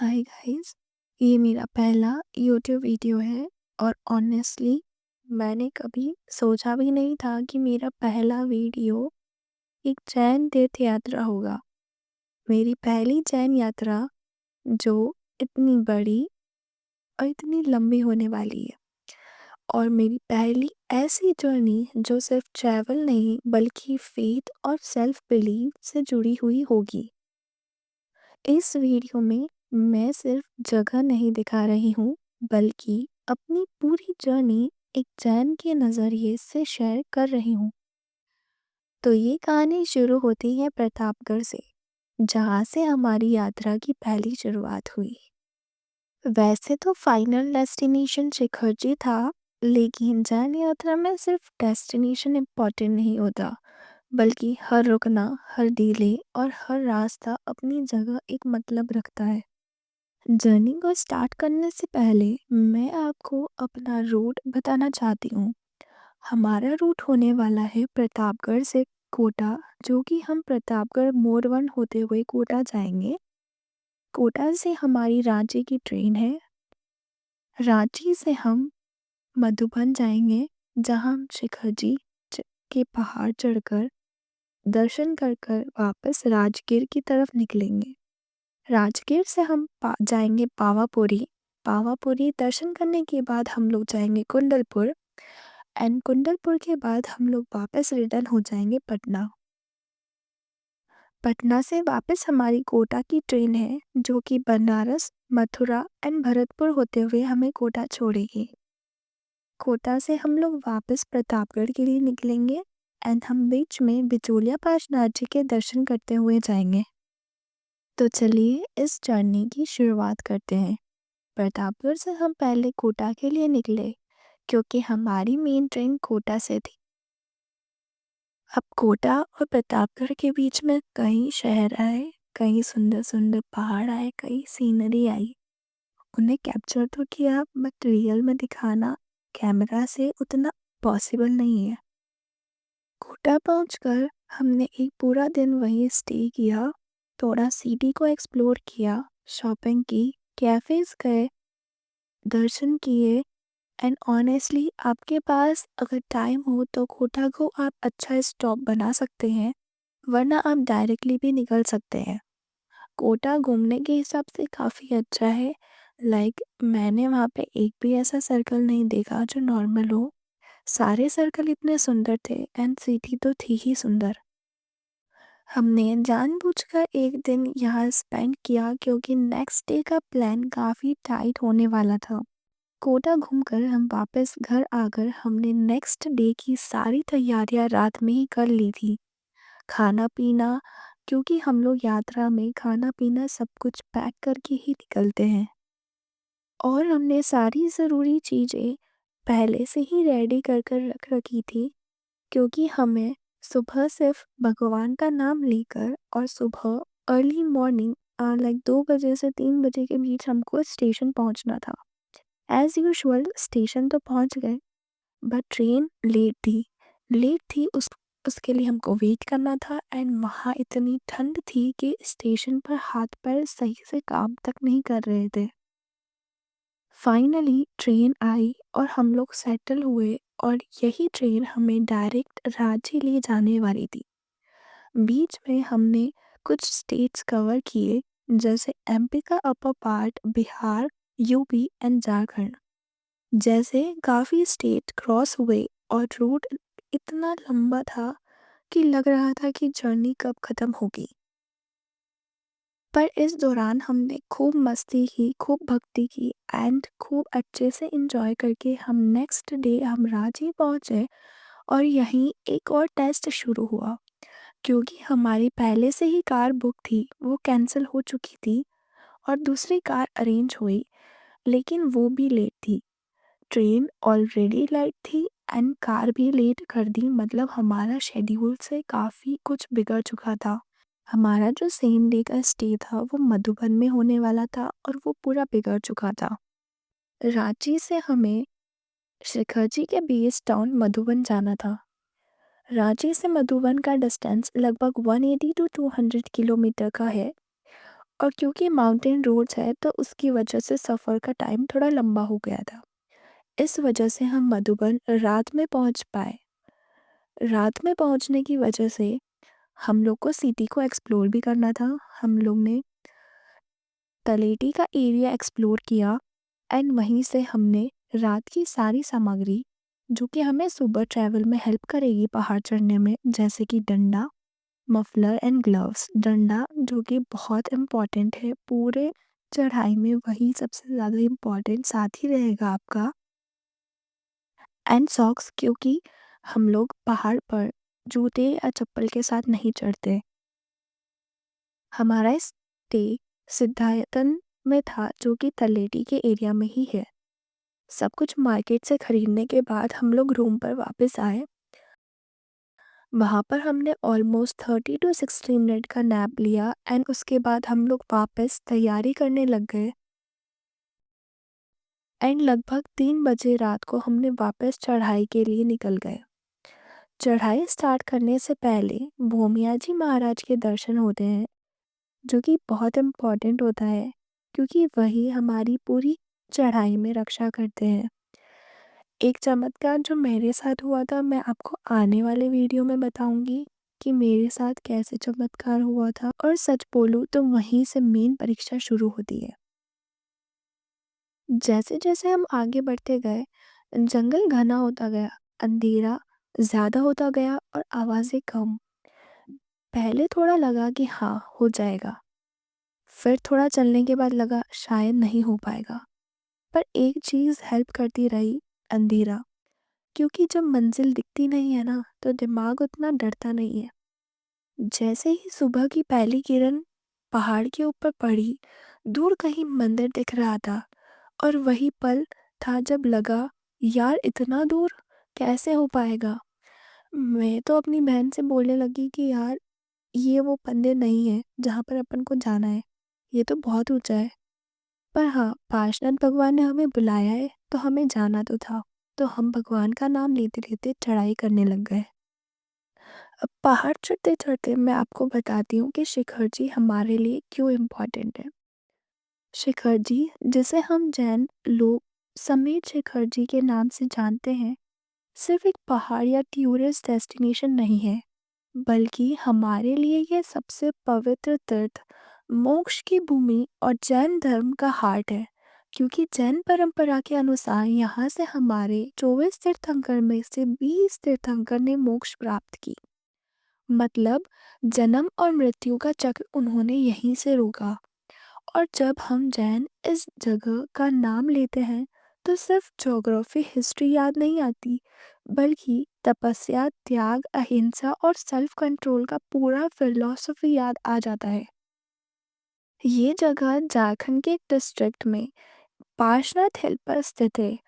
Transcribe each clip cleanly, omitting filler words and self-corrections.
Hi guys. ये मेरा पहला यूट्यूब वीडियो है और ऑनेस्टली मैंने कभी सोचा भी नहीं था कि मेरा पहला वीडियो एक जैन तीर्थ यात्रा होगा। मेरी पहली जैन यात्रा जो इतनी बड़ी और इतनी लंबी होने वाली है, और मेरी पहली ऐसी जर्नी जो सिर्फ ट्रैवल नहीं बल्कि फेथ और सेल्फ बिलीव से जुड़ी हुई होगी। इस वीडियो में मैं सिर्फ जगह नहीं दिखा रही हूँ, बल्कि अपनी पूरी जर्नी एक जैन के नज़रिए से शेयर कर रही हूँ। तो ये कहानी शुरू होती है प्रतापगढ़ से, जहाँ से हमारी यात्रा की पहली शुरुआत हुई। वैसे तो फाइनल डेस्टिनेशन शिखरजी था, लेकिन जैन यात्रा में सिर्फ डेस्टिनेशन इम्पोर्टेंट नहीं होता, बल्कि हर रुकना, हर डीले और हर रास्ता अपनी जगह एक मतलब रखता है। जर्नी को स्टार्ट करने से पहले मैं आपको अपना रूट बताना चाहती हूँ। हमारा रूट होने वाला है प्रतापगढ़ से कोटा, जो कि हम प्रतापगढ़ मोरवन होते हुए कोटा जाएंगे। कोटा से हमारी रांची की ट्रेन है। रांची से हम मधुबन जाएंगे, जहाँ हम शिखर जी के पहाड़ चढ़कर दर्शन कर कर वापस राजगीर की तरफ निकलेंगे। राजगीर से हम जाएंगे पावापुरी। पावापुरी दर्शन करने के बाद हम लोग जाएंगे कुंडलपुर, एंड कुंडलपुर के बाद हम लोग वापस रिटर्न हो जाएंगे पटना। पटना से वापस हमारी कोटा की ट्रेन है, जो कि बनारस, मथुरा एंड भरतपुर होते हुए हमें कोटा छोड़ेगी। कोटा से हम लोग वापस प्रतापगढ़ के लिए निकलेंगे, एंड हम बीच में बिचौलिया पार्श्वनाथ जी के दर्शन करते हुए जाएंगे। तो चलिए इस जर्नी की शुरुआत करते हैं। प्रतापगढ़ से हम पहले कोटा के लिए निकले, क्योंकि हमारी मेन ट्रेन कोटा से थी। अब कोटा और प्रतापगढ़ के बीच में कई शहर आए, कई सुंदर सुंदर पहाड़ आए, कई सीनरी आई। उन्हें कैप्चर तो किया, बट रियल में दिखाना कैमरा से उतना पॉसिबल नहीं है। कोटा पहुंचकर हमने एक पूरा दिन वहीं स्टे किया, थोड़ा सिटी को एक्सप्लोर किया, शॉपिंग की, कैफ़ेज़ गए, दर्शन किए। एंड ऑनेस्टली आपके पास अगर टाइम हो तो कोटा को आप अच्छा स्टॉप बना सकते हैं, वरना आप डायरेक्टली भी निकल सकते हैं। कोटा घूमने के हिसाब से काफ़ी अच्छा है। लाइक मैंने वहाँ पे एक भी ऐसा सर्कल नहीं देखा जो नॉर्मल हो। सारे सर्कल इतने सुंदर थे, एंड सिटी तो थी ही सुंदर। हमने जानबूझकर एक दिन यहाँ स्पेंड किया, क्योंकि नेक्स्ट डे का प्लान काफ़ी टाइट होने वाला था। कोटा घूमकर हम वापस घर आकर हमने नेक्स्ट डे की सारी तैयारियां रात में ही कर ली थी। खाना पीना, क्योंकि हम लोग यात्रा में खाना पीना सब कुछ पैक करके ही निकलते हैं, और हमने सारी ज़रूरी चीज़ें पहले से ही रेडी कर कर रख रखी थी, क्योंकि हमें सुबह सिर्फ भगवान का नाम लेकर और सुबह अर्ली मॉर्निंग लाइक 2 बजे से 3 बजे के बीच हमको स्टेशन पहुंचना था। एज़ यूजुअल स्टेशन तो पहुंच गए, बट ट्रेन लेट थी उसके लिए हमको वेट करना था, एंड वहाँ इतनी ठंड थी कि स्टेशन पर हाथ पैर सही से काम तक नहीं कर रहे थे। फाइनली ट्रेन आई और हम लोग सेटल हुए, और यही ट्रेन हमें डायरेक्ट रांची ले जाने वाली थी। बीच में हमने कुछ स्टेट्स कवर किए, जैसे एमपी का upper part, Bihar, UP and Jharkhand. जैसे काफ़ी स्टेट क्रॉस हुए, और रूट इतना लंबा था कि लग रहा था कि जर्नी कब ख़त्म होगी। पर इस दौरान हमने खूब मस्ती की, खूब भक्ति की, एंड खूब अच्छे से एंजॉय करके हम नेक्स्ट डे हम रांची पहुँचे। और यहीं एक और टेस्ट शुरू हुआ, क्योंकि हमारी पहले से ही कार बुक थी, वो कैंसिल हो चुकी थी, और दूसरी कार अरेंज हुई, लेकिन वो भी लेट थी। ट्रेन ऑलरेडी लेट थी, एंड कार भी लेट कर दी, मतलब हमारा शेड्यूल से काफ़ी कुछ बिगड़ चुका था। हमारा जो सेम डे का स्टे था वो मधुबन में होने वाला था, और वो पूरा बिगड़ चुका था। रांची से हमें शिखरजी के बेस टाउन मधुबन जाना था। रांची से मधुबन का डिस्टेंस लगभग 180 टू 200 किलोमीटर का है, और क्योंकि माउंटेन रोड्स है तो उसकी वजह से सफ़र का टाइम थोड़ा लंबा हो गया था। इस वजह से हम मधुबन रात में पहुंच पाए। रात में पहुंचने की वजह से हम लोग को सिटी को एक्सप्लोर भी करना था। हम लोग ने तलेटी का एरिया एक्सप्लोर किया एंड वहीं से हमने रात की सारी सामग्री जो कि हमें सुबह ट्रैवल में हेल्प करेगी पहाड़ चढ़ने में, जैसे कि डंडा, मफलर एंड ग्लव्स। डंडा जो कि बहुत इम्पॉर्टेंट है पूरे चढ़ाई में, वही सबसे ज़्यादा इम्पॉर्टेंट साथ ही रहेगा आपका। एंड सॉक्स, क्योंकि हम लोग पहाड़ पर जूते या चप्पल के साथ नहीं चढ़ते। हमारा स्टे सिद्धायतन में था जो कि तलेटी के एरिया में ही है। सब कुछ मार्केट से खरीदने के बाद हम लोग रूम पर वापस आए। वहाँ पर हमने ऑलमोस्ट 30 to 60 मिनट का नैप लिया एंड उसके बाद हम लोग वापस तैयारी करने लग गए। एंड लगभग 3 बजे रात को हमने वापस चढ़ाई के लिए निकल गए। चढ़ाई स्टार्ट करने से पहले भोमिया जी महाराज के दर्शन होते हैं, जो कि बहुत इम्पोर्टेंट होता है क्योंकि वही हमारी पूरी चढ़ाई में रक्षा करते हैं। एक चमत्कार जो मेरे साथ हुआ था मैं आपको आने वाले वीडियो में बताऊंगी कि मेरे साथ कैसे चमत्कार हुआ था। और सच बोलूं तो वहीं से मेन परीक्षा शुरू होती है। जैसे जैसे हम आगे बढ़ते गए जंगल घना होता गया, अंधेरा ज़्यादा होता गया और आवाज़ें कम। पहले थोड़ा लगा कि हाँ हो जाएगा, फिर थोड़ा चलने के बाद लगा शायद नहीं हो पाएगा। पर एक चीज़ हेल्प करती रही, अंधेरा। क्योंकि जब मंजिल दिखती नहीं है ना तो दिमाग उतना डरता नहीं है। जैसे ही सुबह की पहली किरण पहाड़ के ऊपर पड़ी, दूर कहीं मंदिर दिख रहा था। और वही पल था जब लगा यार इतना दूर कैसे हो पाएगा। मैं तो अपनी बहन से बोलने लगी कि यार ये वो मंदिर नहीं है जहाँ पर अपन को जाना है, ये तो बहुत ऊंचा है। पर हाँ, पार्षद भगवान ने हमें बुलाया है तो हमें जाना तो था। तो हम भगवान का नाम लेते लेते चढ़ाई करने लग गए। अब पहाड़ चढ़ते चढ़ते मैं आपको बताती हूँ कि शिखर जी हमारे लिए क्यों इम्पोर्टेंट है। शिखर जी, जिसे हम जैन लोग समेत शिखर जी के नाम से जानते हैं, सिर्फ एक पहाड़ या टूरिस्ट डेस्टिनेशन नहीं है, बल्कि हमारे लिए ये सबसे पवित्र तीर्थ, मोक्ष की भूमि और जैन धर्म का हार्ट है। क्योंकि जैन परंपरा के अनुसार यहाँ से हमारे 24 तीर्थंकर में से 20 तीर्थंकर ने मोक्ष प्राप्त की। मतलब जन्म और मृत्यु का चक्र उन्होंने यहीं से रोका। और जब हम जैन इस जगह का नाम लेते हैं तो सिर्फ ज्योग्राफी हिस्ट्री याद नहीं आती, बल्कि तपस्या, त्याग, अहिंसा और सेल्फ कंट्रोल का पूरा फिलॉसफी याद आ जाता है। ये जगह झारखंड के एक डिस्ट्रिक्ट में पार्शनाथ हिल पर स्थित है,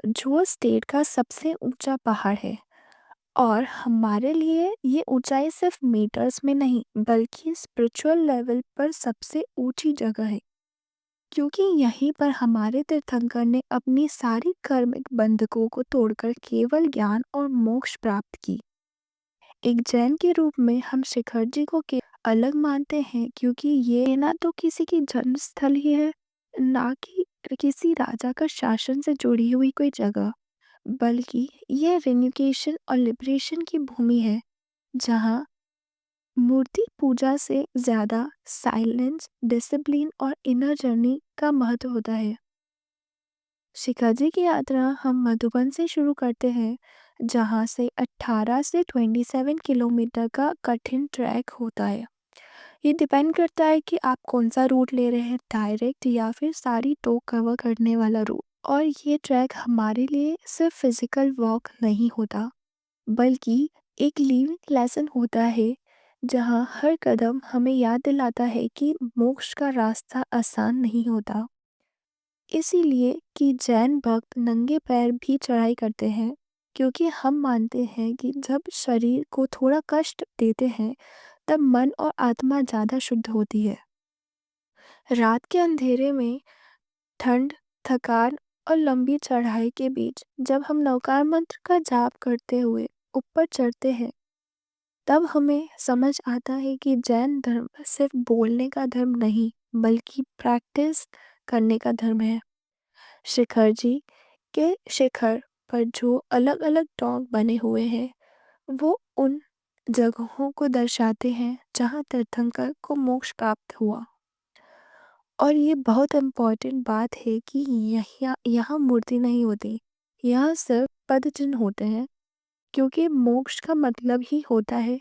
जो स्टेट का सबसे ऊंचा पहाड़ है। और हमारे लिए ये ऊंचाई सिर्फ मीटर्स में नहीं बल्कि स्पिरिचुअल लेवल पर सबसे ऊंची जगह है। क्योंकि यहीं पर हमारे तीर्थंकर ने अपनी सारी कर्मिक बंधकों को तोड़कर केवल ज्ञान और मोक्ष प्राप्त की। एक जैन के रूप में हम शिखर जी को के अलग मानते हैं क्योंकि ये ना तो किसी की जन्म स्थल ही है, ना कि किसी राजा का शासन से जुड़ी हुई कोई जगह, बल्कि यह रिन्यूकेशन और लिबरेशन की भूमि है, जहाँ मूर्ति पूजा से ज़्यादा साइलेंस, डिसिप्लिन और इनर जर्नी का महत्व होता है। शिखा की यात्रा हम मधुबन से शुरू करते हैं, जहाँ से 18 से 27 किलोमीटर का कठिन ट्रैक होता है। ये डिपेंड करता है कि आप कौन सा रूट ले रहे हैं, डायरेक्ट या फिर सारी टोक कवर करने वाला रूट। और ये ट्रैक हमारे लिए सिर्फ फिजिकल वॉक नहीं होता, बल्कि एक लिविंग लेसन होता है, जहाँ हर कदम हमें याद दिलाता है कि मोक्ष का रास्ता आसान नहीं होता। इसीलिए कि जैन भक्त नंगे पैर भी चढ़ाई करते हैं, क्योंकि हम मानते हैं कि जब शरीर को थोड़ा कष्ट देते हैं तब मन और आत्मा ज़्यादा शुद्ध होती है। रात के अंधेरे में, ठंड, थकान और लंबी चढ़ाई के बीच जब हम नवकार मंत्र का जाप करते हुए ऊपर चढ़ते हैं, तब हमें समझ आता है कि जैन धर्म सिर्फ बोलने का धर्म नहीं बल्कि प्रैक्टिस करने का धर्म है। शिखर जी के शिखर पर जो अलग अलग टोंक बने हुए हैं, वो उन जगहों को दर्शाते हैं जहाँ तीर्थंकर को मोक्ष प्राप्त हुआ। और ये बहुत इम्पोर्टेंट बात है कि यहाँ यहाँ मूर्ति नहीं होती, यहाँ सिर्फ पद चिन्ह होते हैं, क्योंकि मोक्ष का मतलब ही होता है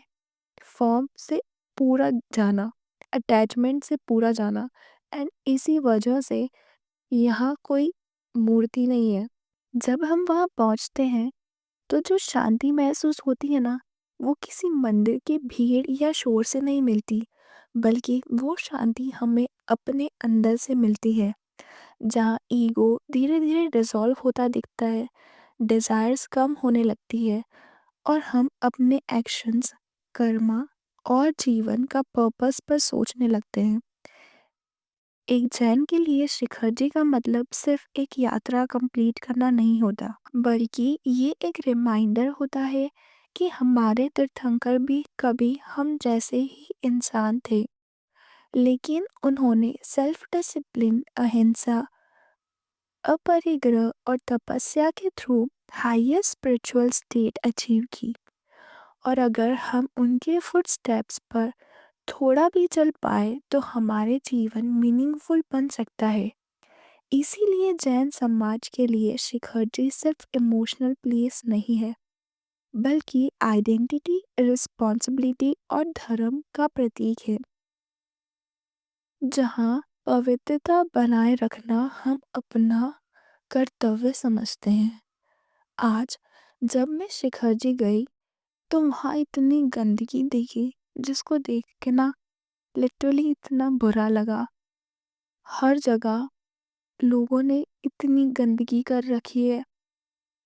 फॉर्म से पूरा जाना, अटैचमेंट से पूरा जाना। एंड इसी वजह से यहाँ कोई मूर्ति नहीं है। जब हम वहाँ पहुँचते हैं तो जो शांति महसूस होती है ना, वो किसी मंदिर की भीड़ या शोर से नहीं मिलती, बल्कि वो शांति हमें अपने अंदर से मिलती है, जहाँ ईगो धीरे धीरे डिसॉल्व होता दिखता है, डिज़ायर्स कम होने लगती है और हम अपने एक्शंस, कर्मा और जीवन का पर्पस पर सोचने लगते हैं। एक जैन के लिए शिखर जी का मतलब सिर्फ एक यात्रा कंप्लीट करना नहीं होता, बल्कि ये एक रिमाइंडर होता है कि हमारे तीर्थंकर भी कभी हम जैसे ही इंसान थे, लेकिन उन्होंने सेल्फ डिसिप्लिन, अहिंसा, अपरिग्रह और तपस्या के through highest spiritual state achieve की। और अगर हम उनके फुटस्टेप्स पर थोड़ा भी चल पाए तो हमारे जीवन मीनिंगफुल बन सकता है। इसीलिए जैन समाज के लिए शिखर जी सिर्फ इमोशनल प्लेस नहीं है, बल्कि आइडेंटिटी, रिस्पॉन्सिबिलिटी और धर्म का प्रतीक है, जहाँ पवित्रता बनाए रखना हम अपना कर्तव्य समझते हैं। आज जब मैं शिखर जी गई तो वहाँ इतनी गंदगी देखी, जिसको देख के ना लिटरली इतना बुरा लगा। हर जगह लोगों ने इतनी गंदगी कर रखी है।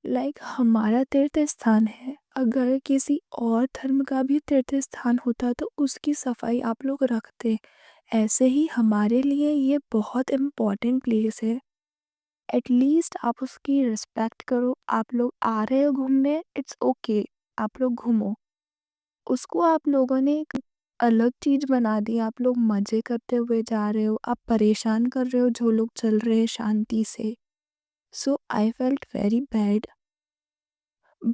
लाइक हमारा तीर्थ स्थान है, अगर किसी और धर्म का भी तीर्थ स्थान होता तो उसकी सफाई आप लोग रखते। ऐसे ही हमारे लिए ये बहुत इम्पोर्टेंट प्लेस है, एटलीस्ट आप उसकी रिस्पेक्ट करो। आप लोग आ रहे हो घूमने, इट्स ओके, आप लोग घूमो। उसको आप लोगों ने एक अलग चीज बना दी, आप लोग मजे करते हुए जा रहे हो, आप परेशान कर रहे हो जो लोग चल रहे हैं शांति से। सो आई फेल्ट वेरी बैड।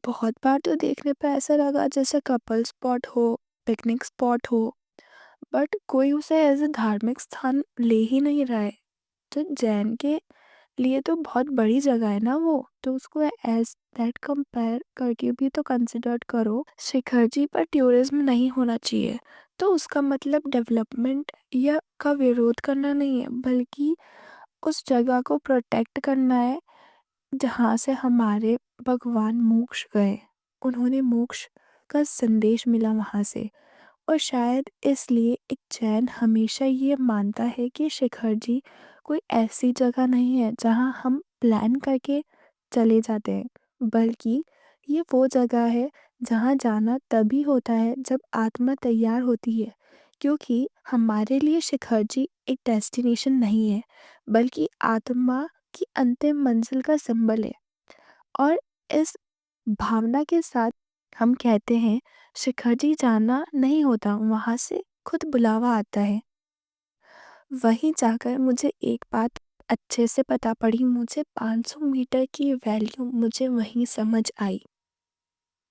बहुत बार तो देखने पे ऐसा लगा जैसे कपल स्पॉट हो, पिकनिक स्पॉट हो, बट कोई उसे एज ए धार्मिक स्थान ले ही नहीं रहा है। तो जैन के लिए तो बहुत बड़ी जगह है ना वो, तो उसको एज दैट कंपेयर करके भी तो कंसिडर करो। शिखर जी पर टूरिज्म नहीं होना चाहिए, तो उसका मतलब डेवलपमेंट या का विरोध करना नहीं है, बल्कि उस जगह को प्रोटेक्ट करना है जहाँ से हमारे भगवान मोक्ष गए। उन्होंने मोक्ष का संदेश मिला वहाँ से। और शायद इसलिए एक जैन हमेशा ये मानता है कि शिखर जी कोई ऐसी जगह नहीं है जहाँ हम प्लान करके चले जाते हैं, बल्कि ये वो जगह है जहाँ जाना तभी होता है जब आत्मा तैयार होती है। क्योंकि हमारे लिए शिखर जी एक डेस्टिनेशन नहीं है, बल्कि आत्मा की अंतिम मंजिल का सिंबल है। और इस भावना के साथ हम कहते हैं शिखर जी जाना नहीं होता, वहाँ से खुद बुलावा आता है। वहीं जाकर मुझे एक बात अच्छे से पता पड़ी, मुझे 500 मीटर की वैल्यू मुझे वहीं समझ आई।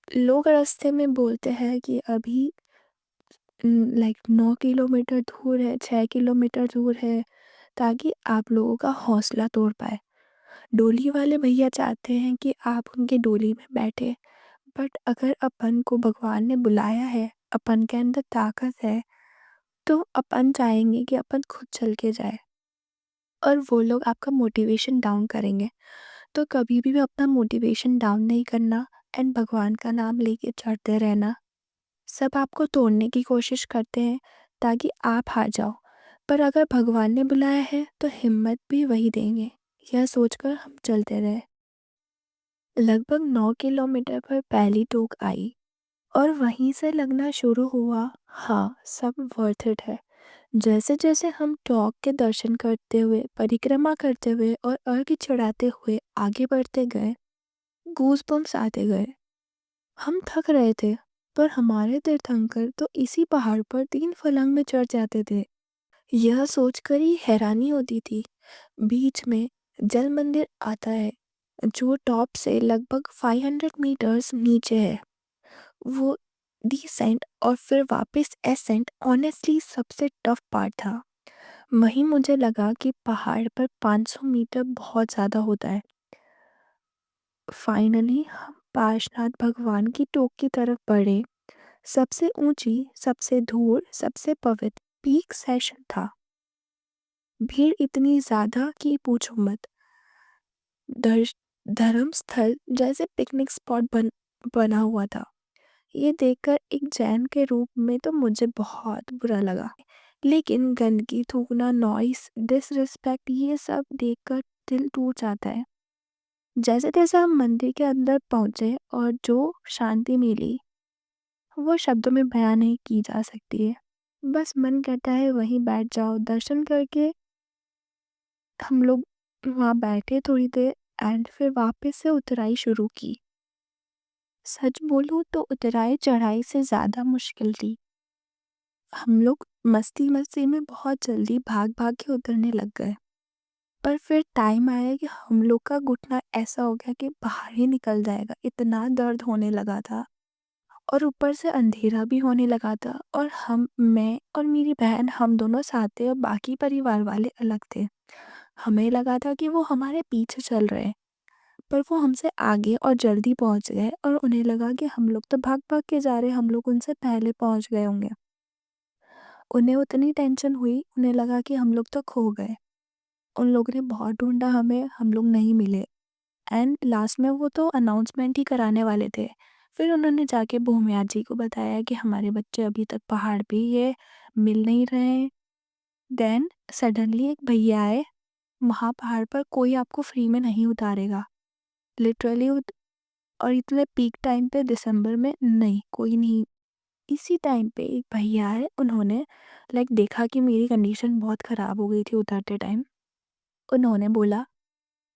लोग रास्ते में बोलते हैं कि अभी लाइक 9 किलोमीटर दूर है, 6 किलोमीटर दूर है, ताकि आप लोगों का हौसला तोड़ पाए। डोली वाले भैया चाहते हैं कि आप उनकी डोली में बैठे, बट अगर अपन को भगवान ने बुलाया है, अपन के अंदर ताकत है, तो अपन चाहेंगे कि अपन खुद चल के जाए। और वो लोग आपका मोटिवेशन डाउन करेंगे, तो कभी भी अपना मोटिवेशन डाउन नहीं करना एंड भगवान का नाम लेके चढ़ते रहना। सब आपको तोड़ने की कोशिश करते हैं ताकि आप हार जाओ, पर अगर भगवान ने बुलाया है तो हिम्मत भी वही देंगे। यह सोचकर हम चलते रहे। लगभग 9 किलोमीटर पर पहली टोक आई और वहीं से लगना शुरू हुआ, हाँ सब वर्थ इट है। जैसे जैसे हम टॉक के दर्शन करते हुए, परिक्रमा करते हुए और अर्घ्य चढ़ाते हुए आगे बढ़ते गए, गूज बम्स आते गए। हम थक रहे थे, पर हमारे तीर्थंकर तो इसी पहाड़ पर 3 फलंग में चढ़ जाते थे। यह सोचकर ही हैरानी होती थी। बीच में जल मंदिर आता है जो टॉप से लगभग 500 मीटर्स नीचे है। वो डिसेंट और फिर वापस एसेंट ऑनेस्टली सबसे टफ पार्ट था। वहीं मुझे लगा कि पहाड़ पर 500 मीटर बहुत ज़्यादा होता है। फाइनली हम पार्शनाथ भगवान की टोक की तरफ बढ़े। सबसे ऊंची, सबसे दूर, सबसे पवित्र पीक सेशन था। भीड़ इतनी ज्यादा कि पूछो मत। दर्श धर्म स्थल जैसे पिकनिक स्पॉट बना हुआ था। ये देखकर एक जैन के रूप में तो मुझे बहुत बुरा लगा। लेकिन गंदगी, थूकना, नॉइस, डिसरिस्पेक्ट, ये सब देखकर दिल टूट जाता है। जैसे तैसे हम मंदिर के अंदर पहुंचे और जो शांति मिली वो शब्दों में बयान नहीं की जा सकती है। बस मन करता है वहीं बैठ जाओ। दर्शन करके हम लोग वहाँ बैठे थोड़ी देर एंड फिर वापस से उतराई शुरू की। सच बोलूं तो उतराई चढ़ाई से ज़्यादा मुश्किल थी। हम लोग मस्ती मस्ती में बहुत जल्दी भाग भाग के उतरने लग गए। पर फिर टाइम आया कि हम लोग का घुटना ऐसा हो गया कि बाहर ही निकल जाएगा, इतना दर्द होने लगा था। और ऊपर से अंधेरा भी होने लगा था और मैं और मेरी बहन हम दोनों साथ थे और बाकी परिवार वाले अलग थे। हमें लगा था कि वो हमारे पीछे चल रहे हैं, पर वो हमसे आगे और जल्दी पहुंच गए और उन्हें लगा कि हम लोग तो भाग भाग के जा रहे हैं, हम लोग उनसे पहले पहुंच गए होंगे। उन्हें उतनी टेंशन हुई, उन्हें लगा कि हम लोग तो खो गए। उन लोगों ने बहुत ढूंढा हमें, हम लोग नहीं मिले। एंड लास्ट में वो तो अनाउंसमेंट ही कराने वाले थे। फिर उन्होंने जाके भूमिया जी को बताया कि हमारे बच्चे अभी तक पहाड़ पे ही है, मिल नहीं रहे हैं। देन सडनली एक भैया आए। वहाँ पहाड़ पर कोई आपको फ्री में नहीं उतारेगा, लिटरली। और इतने पीक टाइम पे दिसंबर में नहीं, कोई नहीं। इसी टाइम पे एक भैया आए, उन्होंने देखा कि मेरी कंडीशन बहुत ख़राब हो गई थी उतरते टाइम। उन्होंने बोला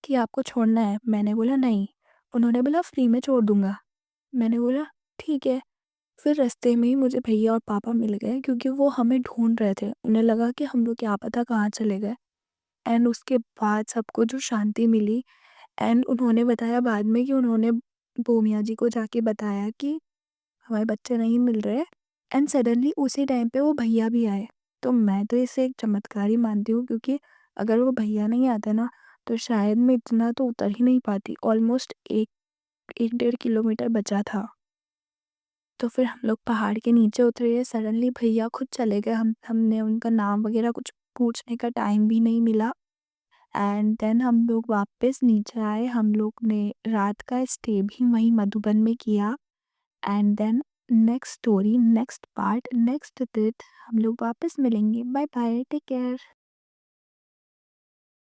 कि आपको छोड़ना है? मैंने बोला नहीं। उन्होंने बोला फ्री में छोड़ दूंगा। मैंने बोला ठीक है। फिर रास्ते में ही मुझे भैया और पापा मिल गए क्योंकि वो हमें ढूंढ रहे थे। उन्हें लगा कि हम लोग क्या पता कहाँ चले गए। एंड उसके बाद सबको जो शांति मिली। एंड उन्होंने बताया बाद में कि उन्होंने भूमिया जी को जाके बताया कि हमारे बच्चे नहीं मिल रहे। एंड सडनली उसी टाइम पे वो भैया भी आए। तो मैं तो इसे एक चमत्कार ही मानती हूँ क्योंकि अगर वो भैया नहीं आते ना तो शायद मैं इतना तो उतर ही नहीं पाती। ऑलमोस्ट एक 1-1.5 किलोमीटर बचा था। तो फिर हम लोग पहाड़ के नीचे उतरे, सडनली भैया खुद चले गए। हमने उनका नाम वगैरह कुछ पूछने का टाइम भी नहीं मिला। एंड देन हम लोग वापस नीचे आए। हम लोग ने रात का स्टे भी वहीं मधुबन में किया। And then next story, next part, next date हम लोग वापस मिलेंगे। Bye bye, take care.